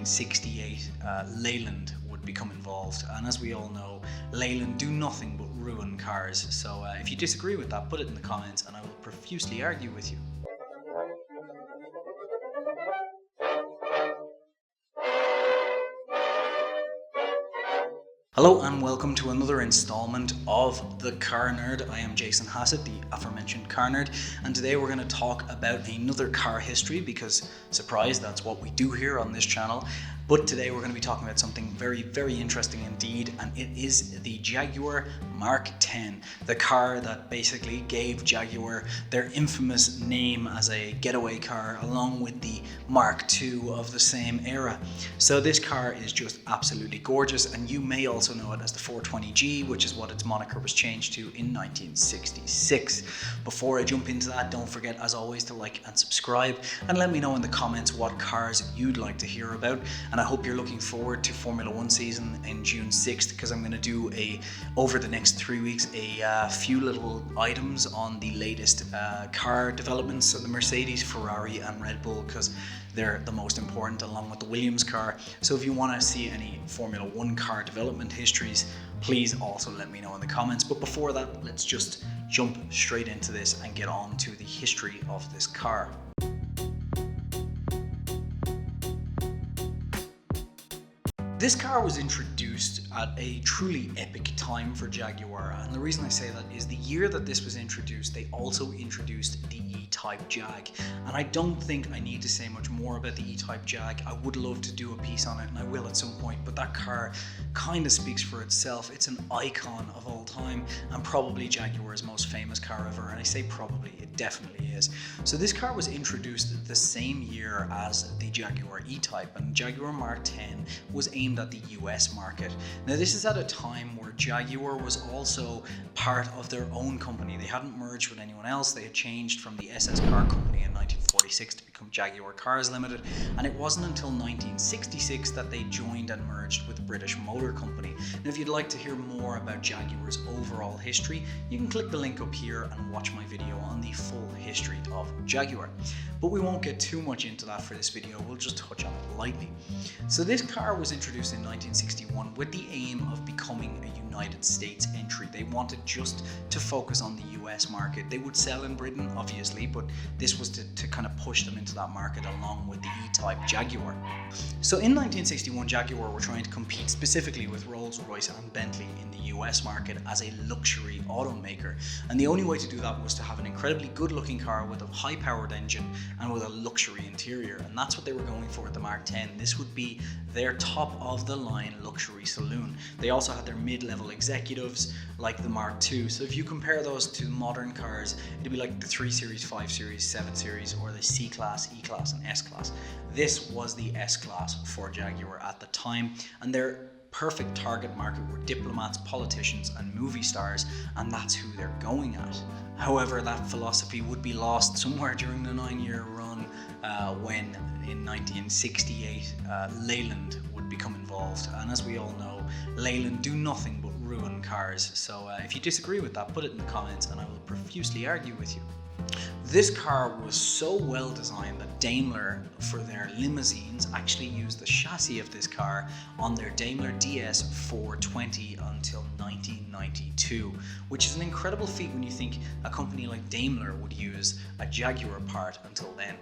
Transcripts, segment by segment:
1968, Leyland would become involved, and as we all know, Leyland do nothing but ruin cars. So if you disagree with that, put it in the comments and I will profusely argue with you. Hello and welcome to another installment of The Car Nerd. I am Jason Hassett, the aforementioned car nerd, and today we're going to talk about another car history because, surprise, that's what we do here on this channel. But today we're going to be talking about something very, very interesting indeed, and it is the Jaguar Mark X, the car that basically gave Jaguar their infamous name as a getaway car, along with the Mark II of the same era. So this car is just absolutely gorgeous, and you may also know it as the 420G, which is what its moniker was changed to in 1966. Before I jump into that, don't forget, as always, to like and subscribe, and let me know in the comments what cars you'd like to hear about. And I hope you're looking forward to Formula One season in June 6th, because I'm going to do over the next 3 weeks a few little items on the latest car developments, so the Mercedes, Ferrari and Red Bull, because they're the most important, along with the Williams car. So if you want to see any Formula One car development histories, please also let me know in the comments. But before that, let's just jump straight into this and get on to the history of this car. This car was introduced at a truly epic time for Jaguar, and the reason I say that is the year that this was introduced, they also introduced the E-Type Jag, and I don't think I need to say much more about the E-Type Jag. I would love to do a piece on it, and I will at some point, but that car kind of speaks for itself. It's an icon of all time, and probably Jaguar's most famous car ever, and I say probably, it definitely is. So this car was introduced the same year as the Jaguar E-Type, and Jaguar Mark X was aimed at the US market. Now this is at a time where Jaguar was also part of their own company. They hadn't merged with anyone else. They had changed from the SS Car Company in 1946 to become Jaguar Cars Limited, and it wasn't until 1966 that they joined and merged with the British Motor Company. Now if you'd like to hear more about Jaguar's overall history, you can click the link up here and watch my video on the full history of Jaguar. But we won't get too much into that for this video, we'll just touch on it lightly. So this car was introduced in 1961 with the aim of becoming a United States entry. They wanted just to focus on the US market. They would sell in Britain, obviously, but this was to kind of push them into that market along with the E-Type Jaguar. So in 1961, Jaguar were trying to compete specifically with Rolls-Royce and Bentley in the US market as a luxury automaker. And the only way to do that was to have an incredibly good-looking car with a high-powered engine and with a luxury interior. And that's what they were going for with the Mark X. This would be their top-of-the-line luxury saloon. They also had their mid-level executives like the Mark II. So if you compare those to modern cars, it'd be like the 3 Series, 5 Series, 7 Series, or the C-Class, E-Class and S-Class. This was the S-Class for Jaguar at the time, and their perfect target market were diplomats, politicians and movie stars, and that's who they're going at. However, that philosophy would be lost somewhere during the 9-year run when in 1968 Leyland would become involved, and as we all know, Leyland do nothing but ruin cars. So if you disagree with that, put it in the comments and I will profusely argue with you. This car was so well designed that Daimler, for their limousines, actually used the chassis of this car on their Daimler DS 420 until 1992, which is an incredible feat when you think a company like Daimler would use a Jaguar part until then.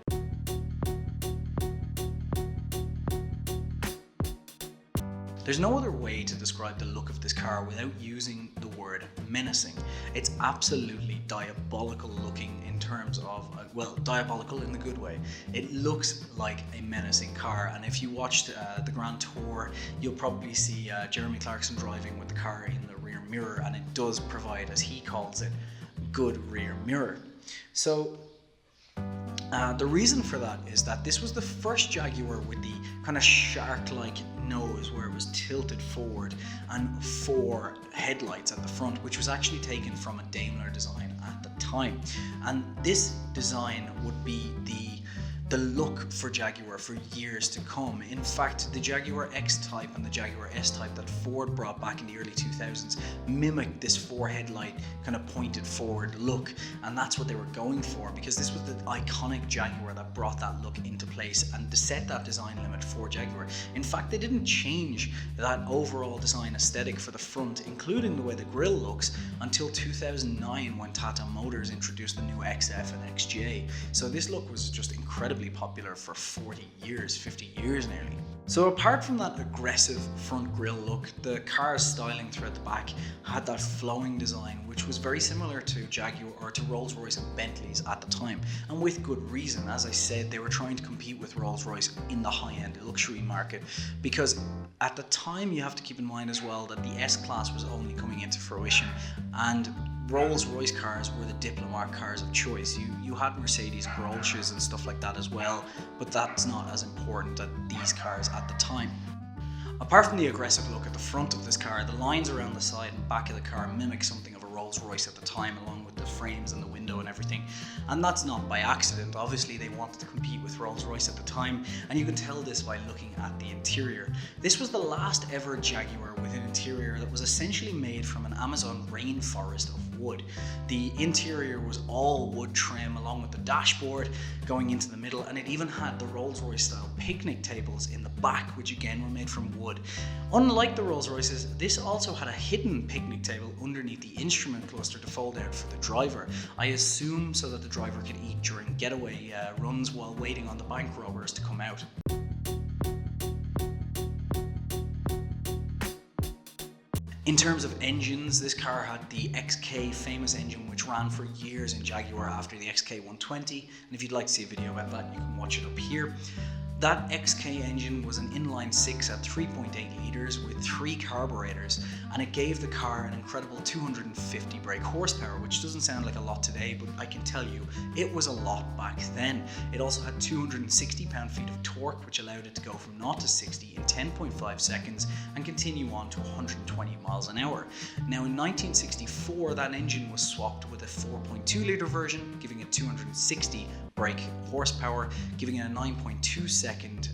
There's no other way to describe the look of this car without using the word menacing. It's absolutely diabolical looking in terms of, well, diabolical in the good way. It looks like a menacing car, and if you watched the Grand Tour, you'll probably see Jeremy Clarkson driving with the car in the rear mirror, and it does provide, as he calls it, good rear mirror. So the reason for that is that this was the first Jaguar with the kind of shark-like nose where it was tilted forward and 4 headlights at the front, which was actually taken from a Daimler design at the time. And this design would be the the look for Jaguar for years to come. In fact, the Jaguar X Type and the Jaguar S Type that Ford brought back in the early 2000s mimicked this four headlight kind of pointed forward look, and that's what they were going for, because this was the iconic Jaguar that brought that look into place and to set that design limit for Jaguar. In fact, they didn't change that overall design aesthetic for the front, including the way the grille looks, until 2009 when Tata Motors introduced the new XF and XJ. So this look was just incredibly popular for 40 years, 50 years nearly. So apart from that aggressive front grille look, the car's styling throughout the back had that flowing design, which was very similar to Jaguar or to Rolls-Royce and Bentleys at the time, and with good reason. As I said, they were trying to compete with Rolls-Royce in the high-end luxury market, because at the time you have to keep in mind as well that the S-Class was only coming into fruition, and Rolls-Royce cars were the diplomat cars of choice. You had Mercedes Grolsches and stuff like that as well, but that's not as important as these cars at the time. Apart from the aggressive look at the front of this car, the lines around the side and back of the car mimic something of a Rolls-Royce at the time, along with the frames and the window and everything. And that's not by accident. Obviously they wanted to compete with Rolls-Royce at the time, and you can tell this by looking at the interior. This was the last ever Jaguar with an interior that was essentially made from an Amazon rainforest of wood. The interior was all wood trim, along with the dashboard going into the middle, and it even had the Rolls-Royce style picnic tables in the back, which again were made from wood. Unlike the Rolls-Royces, this also had a hidden picnic table underneath the instrument cluster to fold out for the driver. I assume so that the driver could eat during getaway runs while waiting on the bank robbers to come out. In terms of engines, this car had the XK famous engine, which ran for years in Jaguar after the XK 120, and if you'd like to see a video about that, you can watch it up here. That XK engine was an inline 6 at 3.8 litres with 3 carburetors, and it gave the car an incredible 250 brake horsepower, which doesn't sound like a lot today, but I can tell you it was a lot back then. It also had 260 pound-feet of torque, which allowed it to go from 0 to 60 in 10.5 seconds and continue on to 120 miles an hour. Now in 1964, that engine was swapped with a 4.2 litre version, giving it 260 brake horsepower, giving it a 9.2 second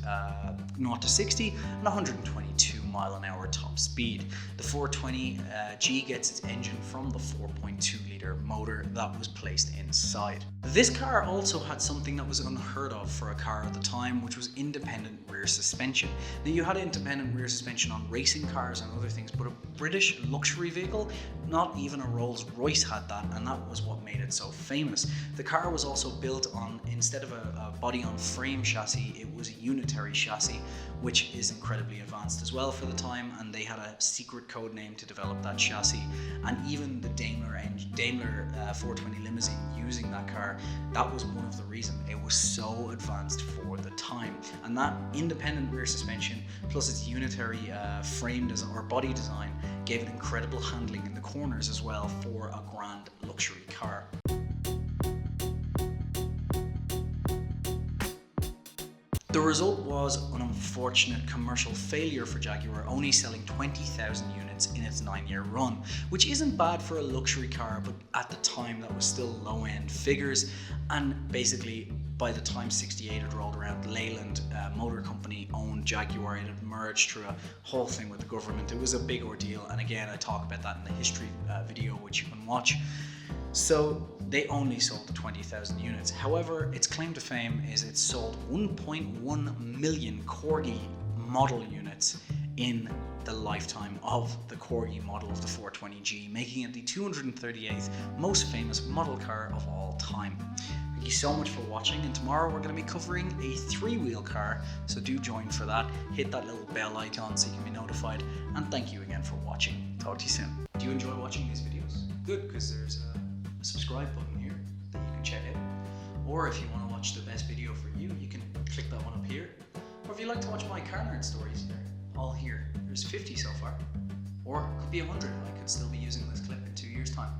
0 to 60 and 122 mile an hour top speed. The 420G gets its engine from the 4.2 litre motor that was placed inside. This car also had something that was unheard of for a car at the time, which was independent rear suspension. Now, you had independent rear suspension on racing cars and other things, but a British luxury vehicle, not even a Rolls-Royce had that, and that was what made it so famous. The car was also built on, instead of a body-on-frame chassis, it was a unitary chassis, which is incredibly advanced as well for the time, and they had a secret code name to develop that chassis. And even the Daimler 420 limousine using that car, that was one of the reasons it was so advanced for the time. And that independent rear suspension plus its unitary frame design or body design gave it incredible handling in the corners as well for a grand luxury car. The result was an unfortunate commercial failure for Jaguar, only selling 20,000 units in its 9-year run, which isn't bad for a luxury car, but at the time that was still low-end figures. And basically, by the time '68 had rolled around, Leyland Motor Company owned Jaguar. It had merged through a whole thing with the government. It was a big ordeal, and again, I talk about that in the history video, which you can watch. So they only sold the 20,000 units. However, its claim to fame is it sold 1.1 million Corgi model units in the lifetime of the Corgi model of the 420G, making it the 238th most famous model car of all time. Thank you so much for watching, and tomorrow we're going to be covering a 3-wheel car, so do join for that. Hit that little bell icon so you can be notified, and thank you again for watching. Talk to you soon. Do you enjoy watching these videos? Good, because there's a subscribe button here that you can check out, or if you want to watch the best video for you, you can click that one up here, or if you like to watch my car nerd stories, they're all here. There's 50 so far, or it could be 100. I could still be using this clip in 2 years time.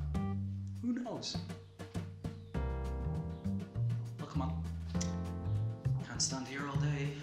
Who knows? Well, come on, can't stand here all day.